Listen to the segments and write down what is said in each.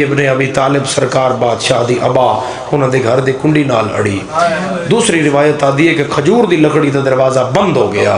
ابن ابی طالب سرکار بادشاہ دی ابا انہاں دے گھر دی کنڈی نال اڑی. دوسری روایت آدھی ہے کہ کھجور دی لکڑی دا دروازہ بند ہو گیا.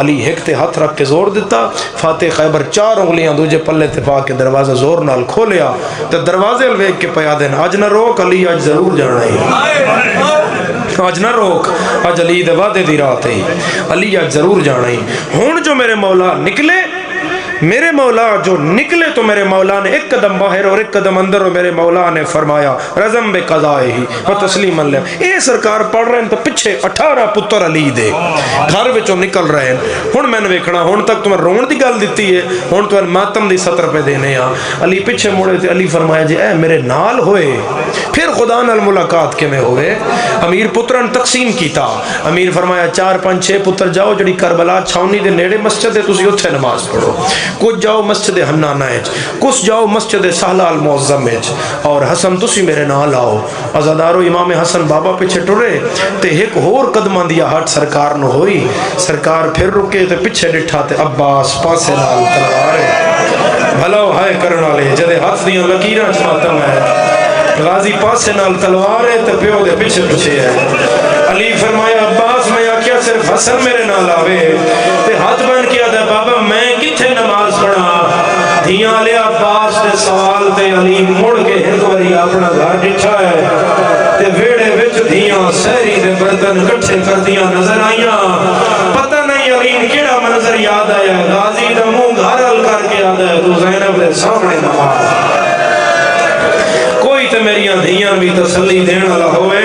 علی ہک تے ہاتھ رکھ کے زور دیتا. فاتح خیبر 4 انگلیاں دوجے پلے تے پا کے دروازہ زور نال کھولیا تے دروازے ال ویکھ کے پیا دین اج نہ روک علی اج ضرور جانا ہے. اج نہ روک اج علی دے وعدے دی رات ہے. علی اج ضرور جانا ہے. ہن جو میرے مولا نکلے میرے مولا جو نکلے تو میرے مولا نے ایک قدم باہر اور ایک قدم اندر اور میرے مولا نے فرمایا رضم بے قضائے ہی و تسلیم اللہ. اے سرکار پڑھ رہے ہیں تو پیچھے 18 پتر علی دے گھر وچوں نکل رہے ہیں. ہن میں نے ویکھنا ہن تک تمہیں رون دی گل دتی ہے ہن تو ماتم دی 70 پہ دینے ہاں. علی پیچھے مڑے تے علی فرمایا جی اے میرے نال ہوئے پھر خدا نال ملاقات کیویں ہوئے. امیر پترن تقسیم کیتا. امیر فرمایا 4 5 6 پتر جاؤ جڑی کربلا چھاونی دے نیڑے مسجد ہے تسی اوتھے نماز پڑھو. کچھ جاؤ مسجد حنانہ وچ کچھ جاؤ مسجد سہلہ المعظم وچ اور حسن تسی میرے نال آؤ. عزادارو امام حسن بابا پیچھے ٹرے تے ایک ہور قدماں دی ہٹ سرکار نو ہوئی. سرکار پھر رکے تے پیچھے ڈٹھا تے عباس پاسے نال تلوار بھلو ہائے کرن والے جدے ہاتھ دیاں لکیراں چ ماتم ہے غازی پاسے نال تلوار ہے تے پیو دے پیچھے پیچھے ہے. علی فرمایا عباس میں آکھیا صرف حسن میرے نال آوے تے ہاتھ بن کے آدا بابا میں کتھے نماز پڑھا. دھیاں لے عباس دے سوال تے علی مڑ کے ایک واری اپنا گھر ڈٹھا ہے تے ویڑے وچ دھیاں سحری دے برتن کٹھے کردیاں نظر آئیاں. پتہ نہیں علی کیڑا منظر یاد آیا. غازی دا منہ گھر ال کر کے آدا ہے تو زینب دے سامنے نماز. کوئی تے میریاں دھیاں بھی تسلی دین والا ہوئے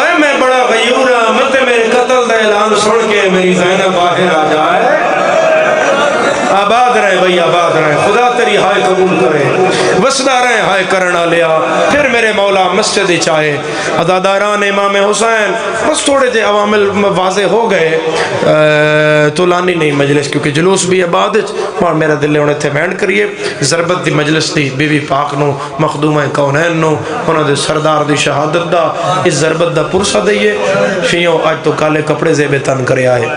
اے میں بڑا غیور ہاں مت میرے قتل دا اعلان سن کے میری زینب باہر آ جائے. آباد رہے بھئی آباد رہے خدا تیری ہائے قبول کرے وسدہ رہے ہائے کرنا لیا. پھر میرے مولا مسجد چاہے عزاداران امام حسین بس تھوڑے جے عوامل واضح ہو گئے تو لانی نہیں مجلس کیونکہ جلوس بھی آباد اور میرا دل نے انہیں تھے بینڈ کریے. ضربت دی مجلس دی بی بی پاک نو مخدومہ کونین نو انہوں دے سردار دی شہادت دا اس ضربت دا پرسہ دئیے. شیعوں آج تو کالے کپڑے زیبے تن کرے آئے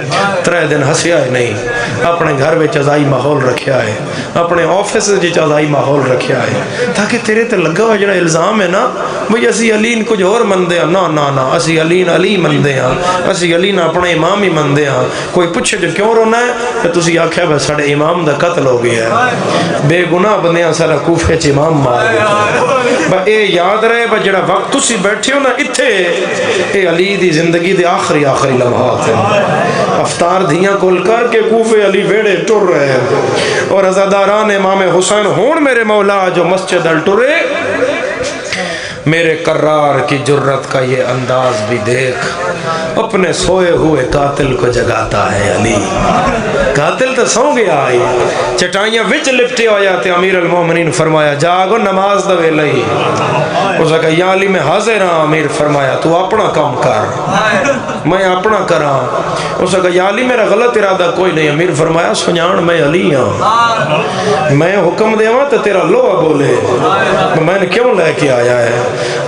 3 دن ہسی آئے نہیں اپنے گھر میں چزائی ماحول رکھیا ہے اپنے آفس جی چزائی ماحول رکھیا ہے تاکہ تیرے تے لگا ہوا جڑا الزام ہے نا بھئی اسی علین کچھ اور مندے ہیں. نا نا نا اسی علین علی مندے ہیں اسی علین اپنے امام ہی مندے ہیں. کوئی پوچھے جو کیوں رونا ہے کہ تسی آکھیا بس ساڑے امام دا قتل ہو گیا ہے بے گناہ بندیاں سارا کوفے چ امام مار گیا. اے یاد رہے با جڑا وقت تسی بیٹھے ہو نا اتھے اے علی دی زندگی دے آخری لمحات ہیں. افطار دھیاں کول کر کے کوفے علی ویڑے ٹر رہے ہیں اور عزاداران امام حسین ہون میرے مولا جو مسجد ال ٹرے. میرے قرار کی جرت کا یہ انداز بھی دیکھ اپنے سوئے ہوئے قاتل کو جگاتا ہے علی. قاتل تو سو گیا آئی چٹائیاں وچ لپٹے ہویا تے امیر المومنین فرمایا جاگو نماز دا ویلا ہی. اس نے کہا یا علی میں حاضر ہاں. امیر فرمایا تو اپنا کام کر میں اپنا کراں. اس نے کہا یا علی میرا غلط ارادہ کوئی نہیں. امیر فرمایا سنجان میں علی ہاں میں حکم دیواں تو تیرا لوہا بولے میں نے کیوں لے کے آیا ہے.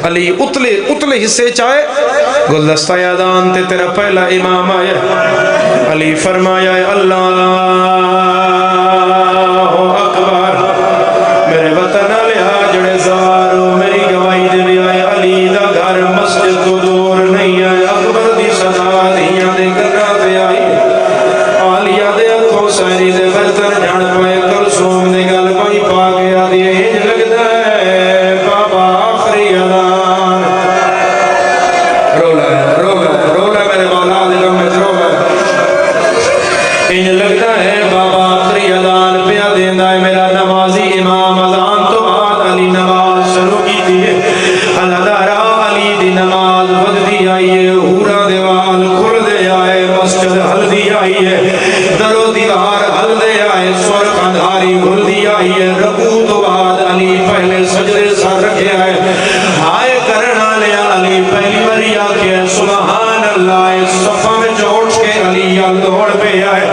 علی اتلے حصے چاہے گلدستہ یادان تے تیرا پہلا امام آیا. علی فرمایا اللہ اکبر میرے وطن لیا جڑے زارو میری گواہی دے بھی آئے. علی دا گھر مسجد تو دور نہیں آئے. اکبر دی صدا دیاں دے گنا پہ آئی آلیہ دے اتھو سہری دے برتن جھڑ پائے کلثوم دے گل پائی پا گیا دے ہج لگتا ہے بابا آخری اذان. رولا میرے مولا دے غم وچ رولا انج لگتا ہے بابا آخری اذان پیا دیندا ہے. میرا نمازی امام اذان تو بعد علی نماز شروع کی دی ہے. عزادارا علی دی نماز ودی آئی ہے ہورا دے وال کھل دے آئے مسجد ہلدی آئی ہے درو دیوار ہلدے آئے سور کندھاری گھلدی آئی ہے. رکوع تو بعد علی پہلے سجدے سر رکھے آئے ہائے کرنا لیا. علی پہلی باری آکھے سبحان اللہ صفہ میں اٹھ کے علی دوڑ پہ آئے.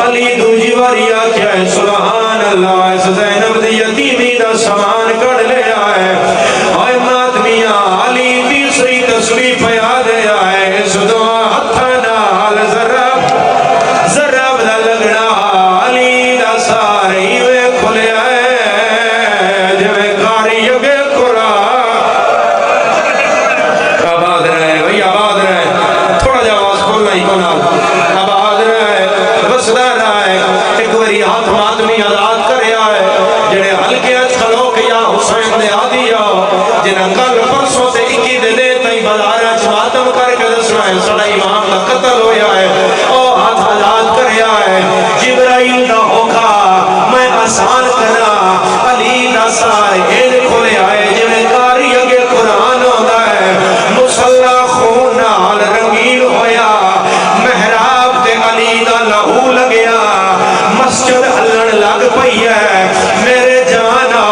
علی دوجی باری آکھے سبحان اللہ زینب دی یتیمی دا سامان کڑ لے آئے. ہائے ماتمیاں علی تیسری تسبیح پہ آ دے آئے. اس دعا ہتھا نال ذرا بدا لگنا علی دا سارے پئی ہے میرے جانا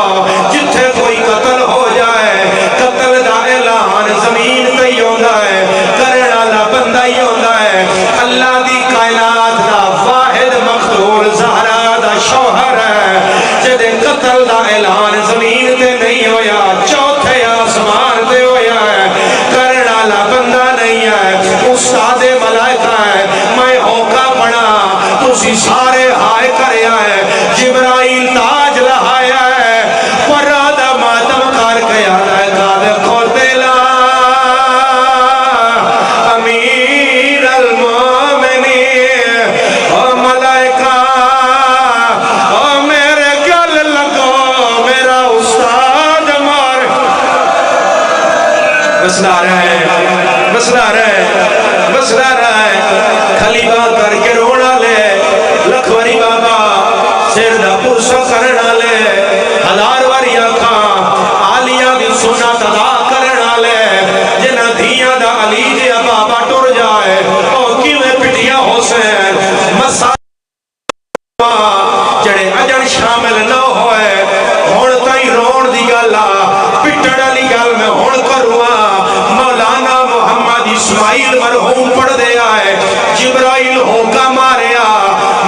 جتھے کوئی قتل ہو جائے قتل دا اعلان زمین تے ہی ہوندا ہے کرن والا بندہ ہی ہوندا ہے اللہ دی کائنات دا واحد مقتول زہرا دا شوہر ہے جدے قتل دا اعلان زمین تے نہیں ہویا چوتھے آسمان تے ہویا ہے کرن والا بندہ نہیں ہے استاد ملائکہ ہے میں ہوکا بنا تسی سارے ہائے کریا ہے جبرائیل تاج لہایا ہے پرادہ ماتم کر کے آنا ہے قادر کو دلا امیر المومنین او ملائکہ او میرے گل لگو میرا استاد مار مسئلہ رہے خلیبہ کر کے رونا لے لکھوری بابا سر دا پرسا کرنا لے ہزار واری آنکھاں آلیاں دی سنا تدا کرنا لے جنہ دھیاں دا علی جیا بابا ٹر جائے او کیویں پٹیاں حسین مسا جڑے اجن شامل نہ ہوئے ہون تائی رون دی گالا پٹڑ علی گال میں ہون کروا مولانا محمد اسماعیل مرحوم پڑھ دے آئے جبرائیل ہوکا ماریا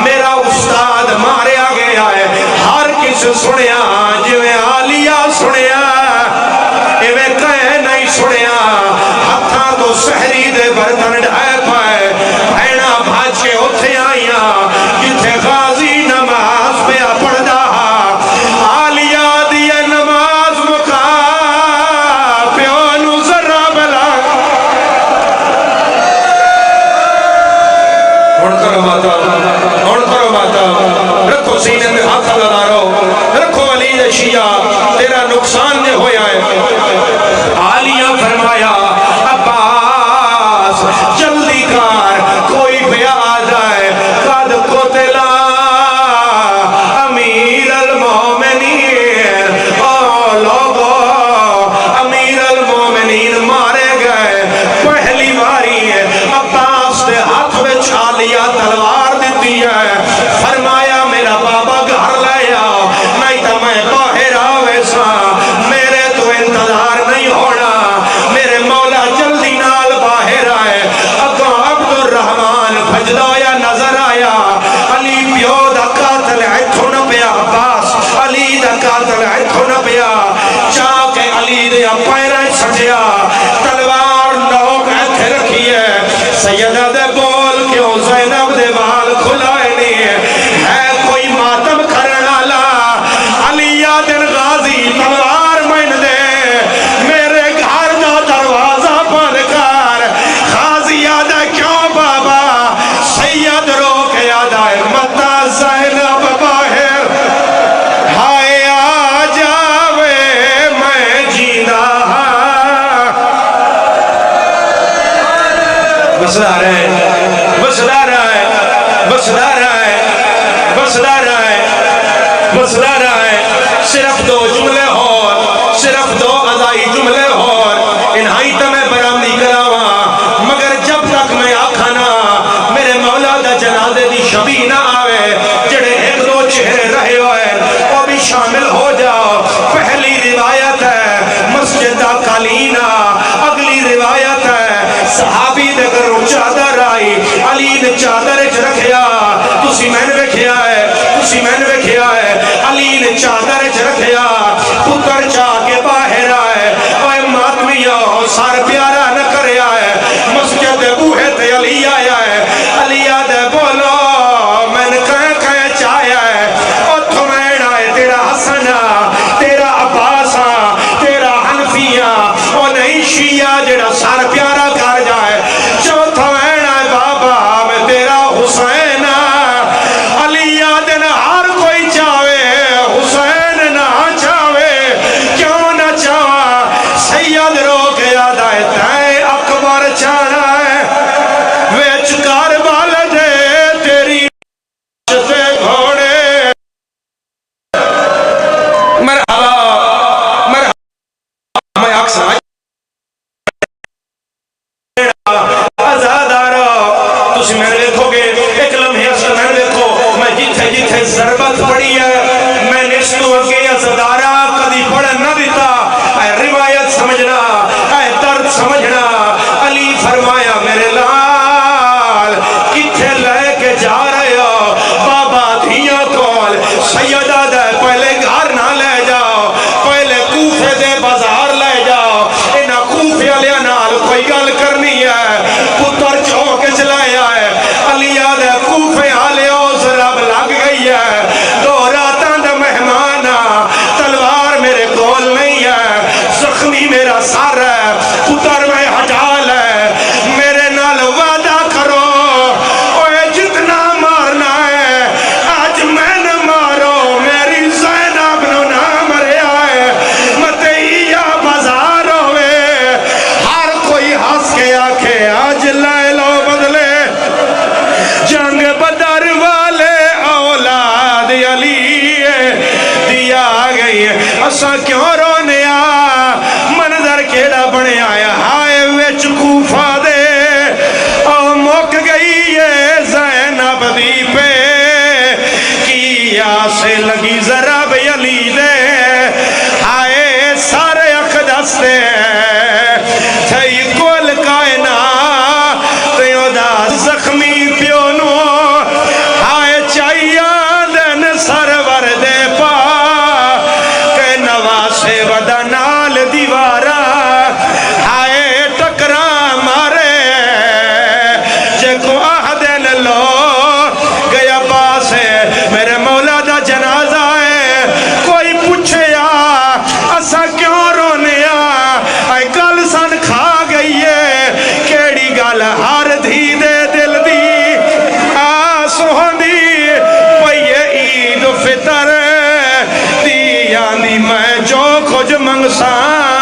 میرا استاد ماریا گیا ہے ہر کس سنیا جویں آلیا سنیا ایویں کہے نہیں سنیا ہتھاں تو سحری دے برتن ڈھائے پائے بھیڑا بھاج کے اتھے آئیاں جتھے غازی نماز پہ پڑھ دا آلیا دیئے نماز مکا پیو نو ذرہ بلا کرو ماتا رکھو سینے میں ہاتھ لگا رہو رکھو علی شیعہ تیرا نقصان دے ہویا ہے عالیہ فرمایا عباس جلدی کار کوئی بھی آ جائے قد قتلا امیر المومنین او لوگو امیر المومنین مارے گئے پہلی باری ہے عباس دے ہاتھ میں چھالیا تلوار دیتی ہے فرمایا میرا بابا گھر لیا نہیں تو میں باہر آوے سا میرے تو انتظار نہیں ہونا میرے مولا جلدی نال باہر آئے اگاں عبد الرحمن بھجدایا نظر آیا علی پیو دا قاتل ایتھو نہ پیا عباس علی دا قاتل ایتھو نہ پیا چاہ کے علی دیا پیرے سٹیا تلوار لوگ ایتھے رکھی ہے سیدہ دے بول کیوں زینب دے بال کھلائے نہیں ہے کوئی ماتم کرنا لا علی دن غازی تلوار مین دے میرے گھر دا دروازہ بند کر غازی یاد ہے کیوں بابا سید رو کے یاد ہے متا زینب باہر ہائے آ جاوے میں جینا بسلا رہے بسلا رہے بسلا رہے بسلا رہے بسلا رہے صرف دو جملے اور صرف دو ادائی جملے اور انہائی تمہیں برامدی کراواں مگر جب تک میں آکھانا میرے مولا دا جنازے دی شبی نہ آوے جڑے ایک دو چہرے رہے ہوئے وہ بھی شامل ہو جاؤ پہلی روایت ہے مسجد دا قالینہ اگلی روایت ہے صحابی دے گھروں چادر آئی علی نے چادر چ رکھیا تسی میں نے ویکھیا ہے تسی میں نے ویکھیا ہے علی نے چادر چ رکھیا پتر چاہ کے باہر آئے اوے ماتمیو سار پیارا نہ کریا ہے مسجد دے بوہے تے علی آیا ہے علی دے بولو میں نے کہے چاہیا ہے او تمہیں آئے تیرا حسنہ تیرا عباسہ تیرا حنفیہ او نہیں شیعہ جڑا سار پیارا کر جائے چوتھا وینا بابا میں تیرا حسین علی دن ہر کوئی چاہے حسین نہ آدھا پہلے گھر نہ لے جاؤ پہلے کوفے دے بازار لے جاؤ انہاں کوفے والے نال کوئی گل کرنی ہے پتر چونک چلایا ہے علی آدھا کوفے والے اس رب لگ گئی ہے 2 راتاں دا مہمان تلوار میرے کول نہیں ہے زخمی میرا سر ہے پتر میں حجال ہے میرے نال وعدہ کرو اوے جتنا مارنا ہے آج میں نہ مارو میری زینب نو نہ مریا ہے متیا بازار ہوئے ہر کوئی ہنس کے آکھے آج لے لو بدلے جنگ بدر والے اولاد علی دیا گئی اساں کیوں رونے منظر کیڑا بنے آیا ہائے وچ کوفہ دے او مک گئی ہے زینب دی پہ کیا سے لگی ذرا بے علی دے ہائے سارے اقدس دے تھئی کول کائنا تیو دا زخمی پیونو ہائے چاہیا دن سرور دے پا کہ نواسے ودا نال دیوارا ہائے ٹکرا مارے جے کو آہدن لو گیا پاسے میرے مولا دا جنازہ ہے کوئی پوچھے اسا کیوں رونے آئے گل سن کھا گئی ہے کیڑی گل ہر دھی دے دل دی سوہن دی پئیے عید فطر دی آندی میں جو کچھ منگساں